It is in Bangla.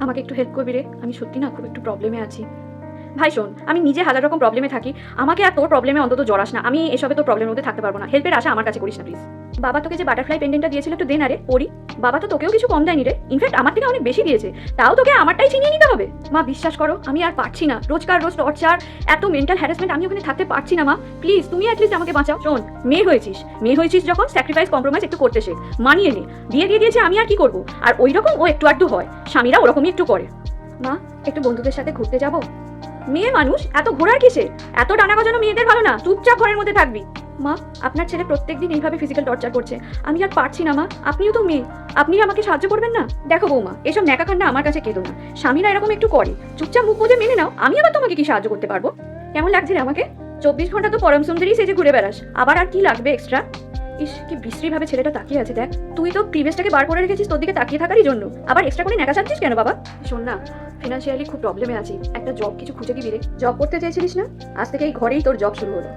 আমাকে একটু হেল্প করবি রে, আমি সত্যি না খুব একটু প্রবলেমে আছি। ভাই শোন, আমি নিজে হাজার রকম প্রবলেমে থাকি, আমাকে আর তোর প্রবলেমে অন্তত জড়াস না। আমি এসবে তোর প্রবলেমের মধ্যে থাকতে পারবো না। হেল্পের আশা আমার কাছে করিস না প্লিজ। বাবা তোকে যে বাটারফ্লাই পেন্ডেন্টটা দিয়েছিল একটু দে না রে, পড়ি। বাবা তো তোকেও কিছু কম দেয়নি রে, ইনফ্যাক্ট আমার থেকে অনেক বেশি দিয়েছে, তাও তোকে আমারটাই চিনিয়ে নিতে হবে। মা বিশ্বাস করো, আমি আর পারছি না, রোজকার রোজ টর্চার, এত মেন্টাল হ্যারাসমেন্ট, আমি ওখানে থাকতে পারছি না মা। প্লিজ তুমি অ্যাটলিস্ট আমাকে বাঁচাও। শোন, মেয়ে হয়েছিস যখন স্যাক্রিফাইস কম্প্রোমাইজ একটু করতে শেখ, মানিয়ে নে। বিয়ে দিয়ে দিয়েছে, আমি আর কি করবো। আর ওই রকম ও একটু আধটু হয়, স্বামীরা ওরকমই একটু করে। মা একটু বন্ধুদের সাথে ঘুরতে যাবো। মেয়ে মানুষ, এত ঘোরার কিসে? এত ডানা গজানো মেয়েদের ভালো না, চুপচাপ ঘরের মধ্যে থাকবি। মা আপনার ছেলে প্রত্যেকদিন এইভাবে ফিজিক্যাল টর্চার করছে, আমি আর পারছি না মা। আপনিও তো মেয়ে, আপনি আমাকে সাহায্য করবেন না? দেখো বৌমা, এসব ন্যাকাকান্না আমার কাছে কেঁদো না। স্বামীরা এরকম একটু করে, চুপচাপ মুখ বুজে মেনে নাও। আমি আবার তোমাকে কি সাহায্য করতে পারবো? কেমন লাগছে রে আমাকে? 24 ঘন্টা তো পরম সুন্দরী সেজে ঘুরে বেড়াস, আবার আর কি লাগবে এক্সট্রা? ইস, কি বিশ্রী ভাবে ছেলেটা তাকিয়ে আছে দেখ। তুই তো প্রিভিয়াসটাকে বার করে রেখেছিস তোর দিকে তাকিয়ে থাকারই জন্য, আবার এক্সট্রা করে নেকা সাজছিস কেন বাবা? শোন না, ফিনান্সিয়ালি খুব প্রবলেমে আছি, একটা জব কিছু খুঁজে দিবি রে। জব করতে চেয়েছিলিস না, আজ থেকে এই ঘরেই তোর জব শুরু হলো।